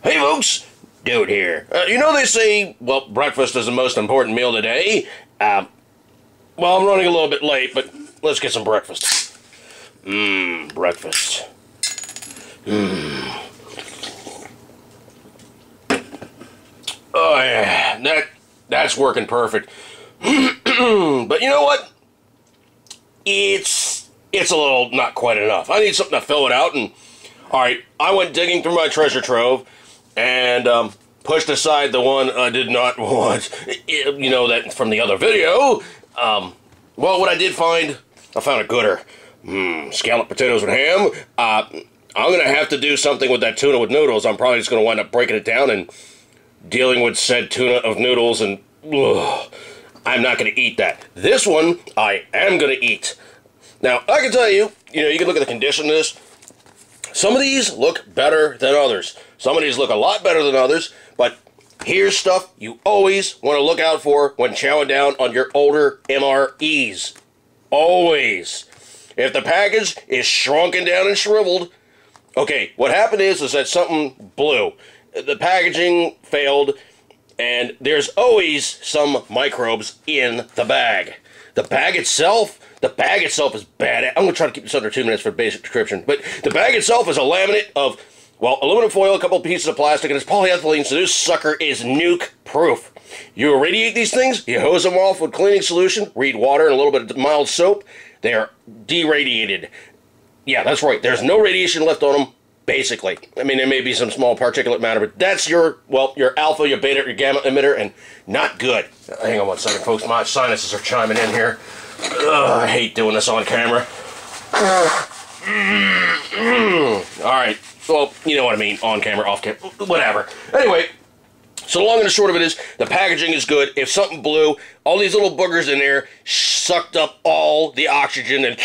Hey folks, Dude here. You know they say, well, breakfast is the most important meal today. Well, I'm running a little bit late, but let's get some breakfast. Breakfast. Oh yeah, that's working perfect. But you know what? It's a little not quite enough. I need something to fill it out, and alright, I went digging through my treasure trove and pushed aside the one I did not want. You know, that from the other video. Well, what I did find, I found a gooder. Scalloped potatoes with ham. I'm gonna have to do something with that tuna with noodles. I'm probably just gonna wind up breaking it down and dealing with said tuna of noodles, and I'm not gonna eat that. This one, I am gonna eat. Now, I can tell you, you can look at the condition of this. Some of these look better than others. Some of these look a lot better than others, but here's stuff you always want to look out for when chowing down on your older MREs. Always. If the package is shrunken down and shriveled, okay, what happened is that something blew. The packaging failed, and there's always some microbes in the bag. The bag itself is bad. I'm going to try to keep this under 2 minutes for basic description. But the bag itself is a laminate of, well, aluminum foil, a couple of pieces of plastic, and it's polyethylene, so this sucker is nuke-proof. You irradiate these things, you hose them off with cleaning solution, read water and a little bit of mild soap, they are deradiated. Yeah, that's right. There's no radiation left on them, basically. I mean, there may be some small particulate matter, but that's your alpha, your beta, your gamma emitter, and not good. Hang on one second, folks. My sinuses are chiming in here. I hate doing this on camera. Alright, well, you know what I mean. On camera, off camera, whatever. Anyway, so the long and the short of it is, the packaging is good. If something blew, all these little boogers in there sucked up all the oxygen and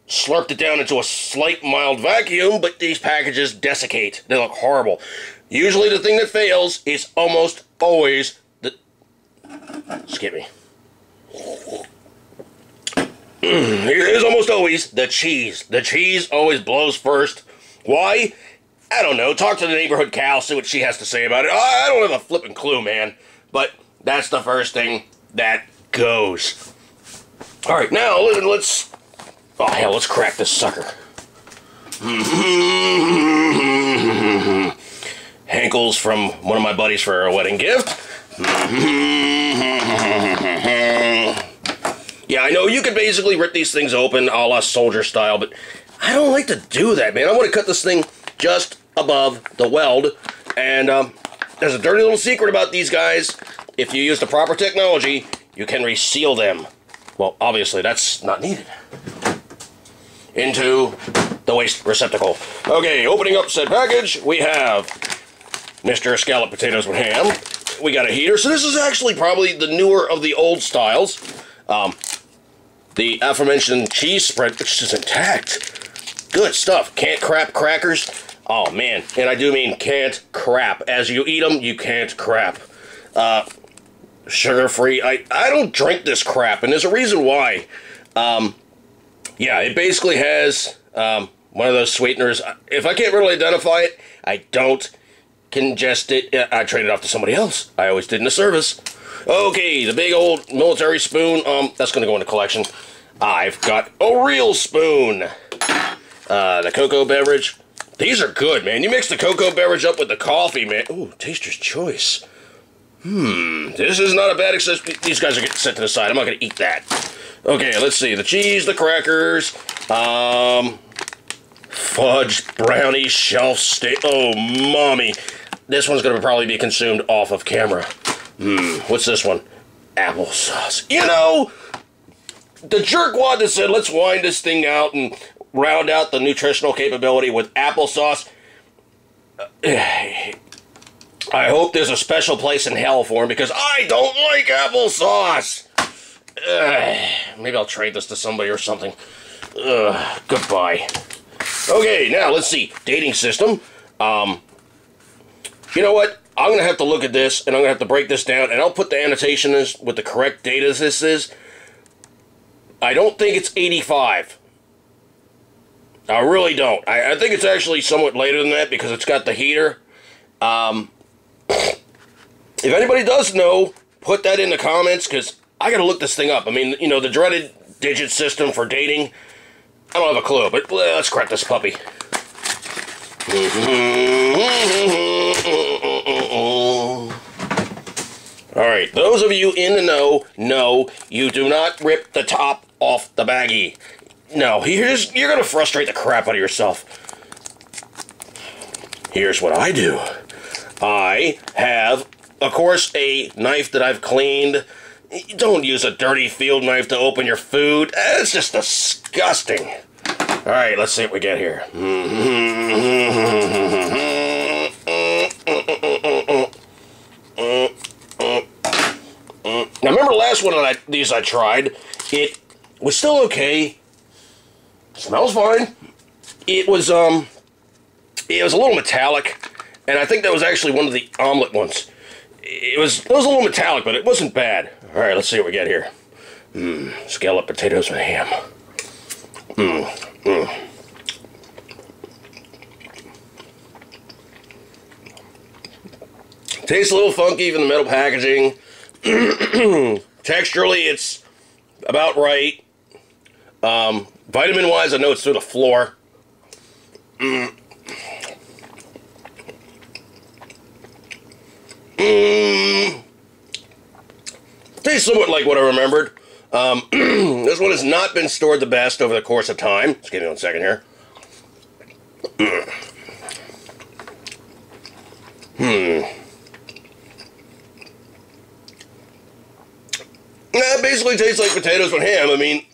slurped it down into a slight mild vacuum, but these packages desiccate. They look horrible. Usually the thing that fails is almost always the... Skip me. It is almost always the cheese. The cheese always blows first. Why? I don't know. Talk to the neighborhood cow, see what she has to say about it. I don't have a flipping clue, man. But that's the first thing that goes. Alright, now let's... Oh, hell, let's crack this sucker. Hankles from one of my buddies for a wedding gift. Yeah, I know you could basically rip these things open a la soldier style, but I don't like to do that, man. I want to cut this thing just above the weld, and there's a dirty little secret about these guys. If you use the proper technology, you can reseal them. Well, obviously, that's not needed. Into the waste receptacle. Okay, opening up said package, we have Mr. Scalloped Potatoes with Ham. We got a heater, so this is actually probably the newer of the old styles. The aforementioned cheese spread, which is intact. Good stuff. Can't crap crackers. Oh, man. And I do mean can't crap. As you eat them, you can't crap. Sugar-free. I don't drink this crap, and there's a reason why. Yeah, it basically has one of those sweeteners. If I can't really identify it, I don't ingest it. I trade it off to somebody else. I always did in the service. Okay, the big old military spoon, that's going to go in the collection. I've got a real spoon. The cocoa beverage. These are good, man. You mix the cocoa beverage up with the coffee, man. Ooh, taster's choice. This is not a bad accessory. These guys are getting set to the side. I'm not going to eat that. Okay, let's see. The cheese, the crackers, fudge, brownie, shelf steak. Oh, mommy. This one's going to probably be consumed off of camera. What's this one? Applesauce. You know, the jerkwad that said, let's wind this thing out and round out the nutritional capability with applesauce. I hope there's a special place in hell for him, because I don't like applesauce. Maybe I'll trade this to somebody or something. Goodbye. Okay, now let's see. Dating system. You know what? I'm going to have to look at this, and I'm going to have to break this down, and I'll put the annotation with the correct date as this is. I don't think it's 85. I really don't. I think it's actually somewhat later than that, because it's got the heater, If anybody does know, put that in the comments, because I gotta look this thing up. I mean, you know, the dreaded digit system for dating, I don't have a clue, but let's crack this puppy. Alright, those of you in the know you do not rip the top off the baggie. No, you're gonna frustrate the crap out of yourself. Here's what I do. I have, of course, a knife that I've cleaned. Don't use a dirty field knife to open your food. It's just disgusting. Alright, let's see what we get here. Now, remember the last one of these I tried? It was still okay. Smells fine. It was a little metallic, and I think that was actually one of the omelet ones. It was a little metallic, but it wasn't bad. All right, let's see what we get here. Scalloped potatoes and ham. Tastes a little funky from the metal packaging. Texturally, it's about right. Vitamin-wise, I know it's through the floor. Tastes somewhat like what I remembered. This one has not been stored the best over the course of time. Just give me 1 second here. It basically tastes like potatoes with ham. I mean,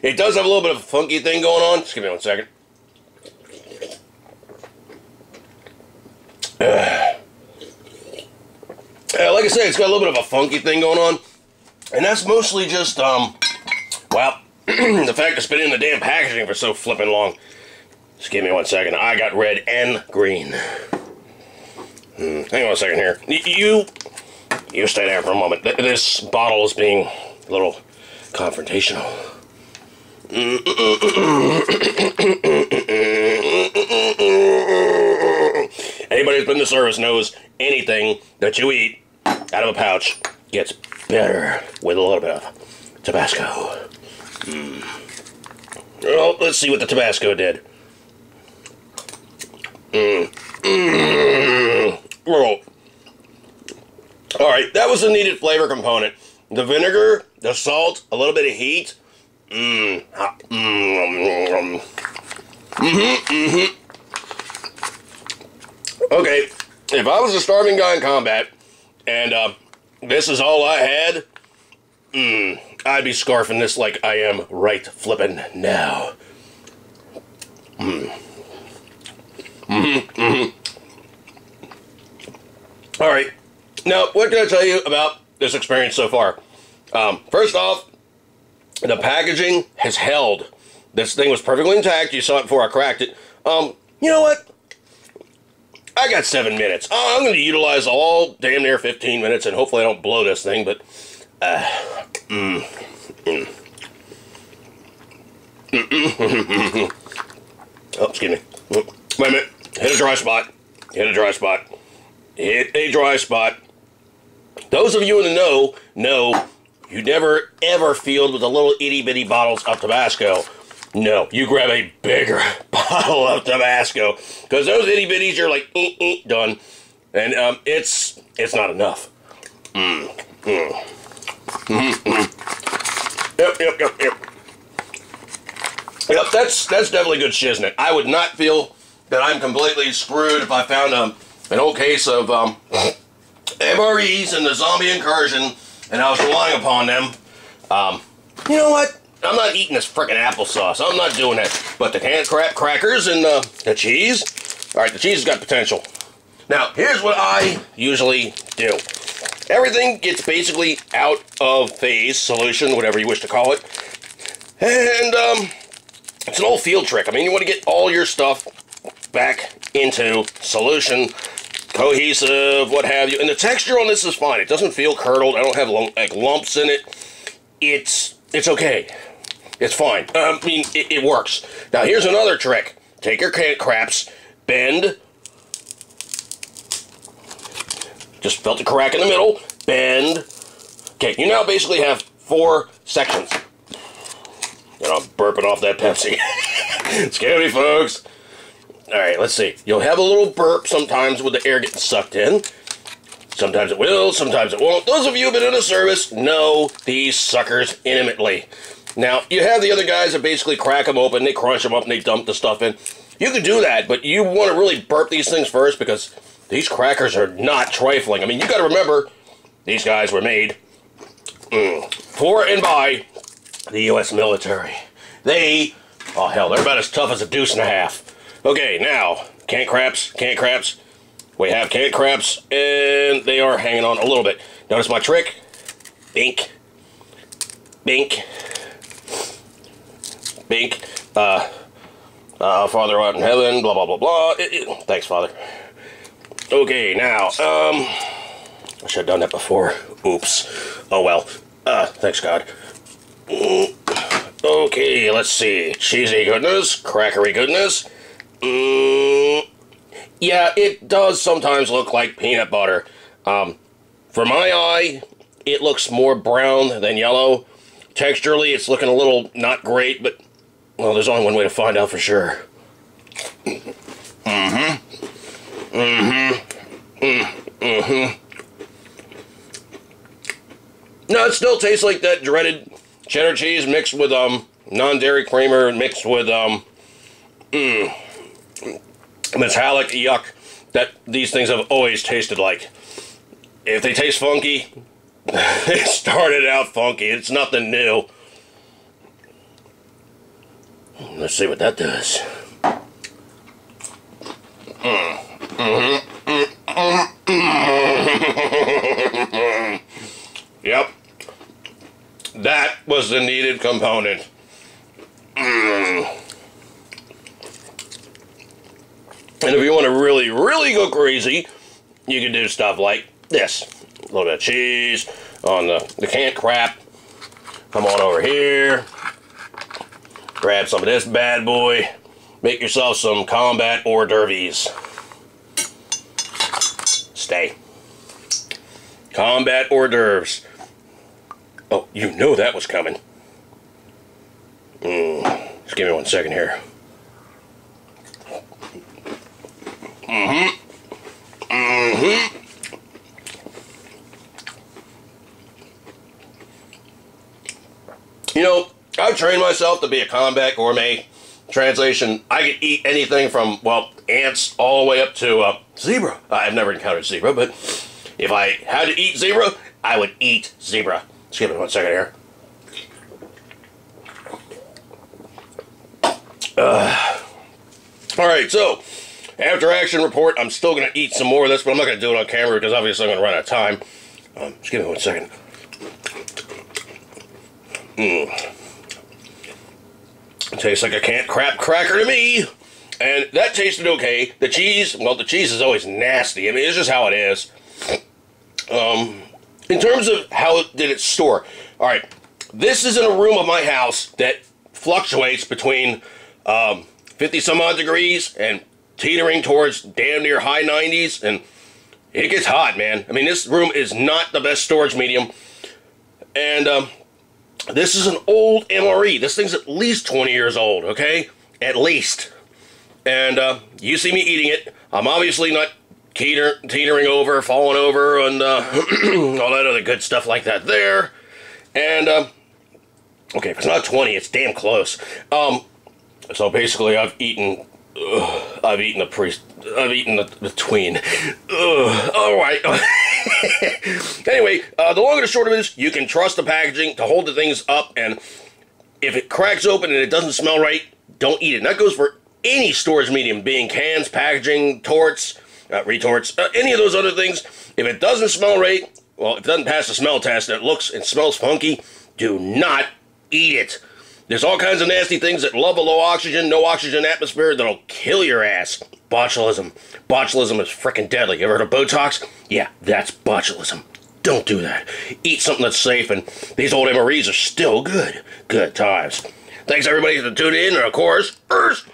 it does have a little bit of a funky thing going on. Just give me 1 second. Like I said, it's got a little bit of a funky thing going on. And that's mostly just, well, the fact it's been in the damn packaging for so flippin' long. Just give me 1 second. I got red and green. Hang on a second here. You stay there for a moment. This bottle is being a little confrontational. Anybody who's been to service knows anything that you eat out of a pouch gets better with a little bit of Tabasco. Well, let's see what the Tabasco did. Oh. Alright, that was the needed flavor component. The vinegar, the salt, a little bit of heat. Okay, if I was a starving guy in combat, and this is all I had, I'd be scarfing this like I am right flippin' now. Alright, now what can I tell you about this experience so far? First off, the packaging has held. This thing was perfectly intact. You saw it before I cracked it. You know what? I got 7 minutes. I'm going to utilize all damn near 15 minutes, and hopefully I don't blow this thing, but... Oh, excuse me. Wait a minute. Hit a dry spot. Hit a dry spot. Hit a dry spot. Those of you in the know you never ever filled with the little itty-bitty bottles of Tabasco. No, you grab a bigger bottle of Tabasco, because those itty-bitties are like, done. And it's not enough. Yep, that's definitely good shiznit. I would not feel that I'm completely screwed if I found an old case of MREs and the zombie incursion, and I was relying upon them. You know what? I'm not eating this frickin' applesauce. I'm not doing that. But the canned crackers and the cheese. Alright, the cheese has got potential. Now, here's what I usually do. Everything gets basically out of phase, solution, whatever you wish to call it. And, it's an old field trick. I mean, you want to get all your stuff back into solution, cohesive, what have you. And the texture on this is fine. It doesn't feel curdled. I don't have like lumps in it. It's okay. It's fine. I mean, it works. Now, here's another trick. Take your craps, bend Just felt a crack in the middle. Bend. Okay, you now basically have 4 sections. And I'm burping off that Pepsi. Excuse me, folks. Alright, let's see. You'll have a little burp sometimes with the air getting sucked in. Sometimes it will, sometimes it won't. Those of you who've been in a service know these suckers intimately. Now, you have the other guys that basically crack them open, they crunch them up, and they dump the stuff in. You can do that, but you want to really burp these things first because these crackers are not trifling. I mean, you got to remember, these guys were made for and by the U.S. military. They, oh hell, they're about as tough as a deuce and a half. Okay, now, canned craps. We have canned craps, and they are hanging on a little bit. Notice my trick? Bink. Bink. Bink. Father out in heaven, blah, blah, blah, blah. Thanks, Father. Okay, now, I should have done that before. Oops. Oh, well. Thanks, God. Okay, let's see. Cheesy goodness, crackery goodness. Yeah, it does sometimes look like peanut butter. For my eye, it looks more brown than yellow. Texturally, it's looking a little not great, but, well, there's only one way to find out for sure. No, it still tastes like that dreaded cheddar cheese mixed with, non-dairy creamer mixed with, metallic yuck that these things have always tasted like. If they taste funky, it started out funky. It's nothing new. Let's see what that does. Yep. That was the needed component. And if you want to really, really go crazy, you can do stuff like this. A little bit of cheese on the canned crap. Come on over here. Grab some of this bad boy. Make yourself some combat hors d'oeuvres. Stay. Combat hors d'oeuvres. Oh, you know that was coming. Just give me 1 second here. You know, I've trained myself to be a combat gourmet. Translation, I can eat anything from, well, ants all the way up to zebra. I've never encountered zebra, but if I had to eat zebra, I would eat zebra. Just give me 1 second here. Alright, so, after action report, I'm still going to eat some more of this, but I'm not going to do it on camera because obviously I'm going to run out of time. Just give me 1 second. Tastes like a canned crap cracker to me. And that tasted okay. The cheese, well, the cheese is always nasty. I mean, it's just how it is. In terms of how did it store, alright, this is in a room of my house that fluctuates between 50 some odd degrees and teetering towards damn near high 90s, and it gets hot, man. I mean, this room is not the best storage medium, and this is an old MRE. This thing's at least 20 years old, okay? At least. And you see me eating it. I'm obviously not teetering over, falling over, and all that other good stuff like that there. And, okay, if it's not 20, it's damn close. So basically I've eaten the tween. Alright. Anyway, the long and the short of it is, you can trust the packaging to hold the things up, and if it cracks open and it doesn't smell right, don't eat it. And that goes for any storage medium, being cans, packaging, retorts, any of those other things. If it doesn't smell right, well, if it doesn't pass the smell test and it looks and smells funky, do not eat it. There's all kinds of nasty things that love a low oxygen, no oxygen atmosphere that'll kill your ass. Botulism. Botulism is freaking deadly. You ever heard of Botox? Yeah, that's botulism. Don't do that. Eat something that's safe, and these old MREs are still good. Good times. Thanks, everybody, for tuning in, and of course, first,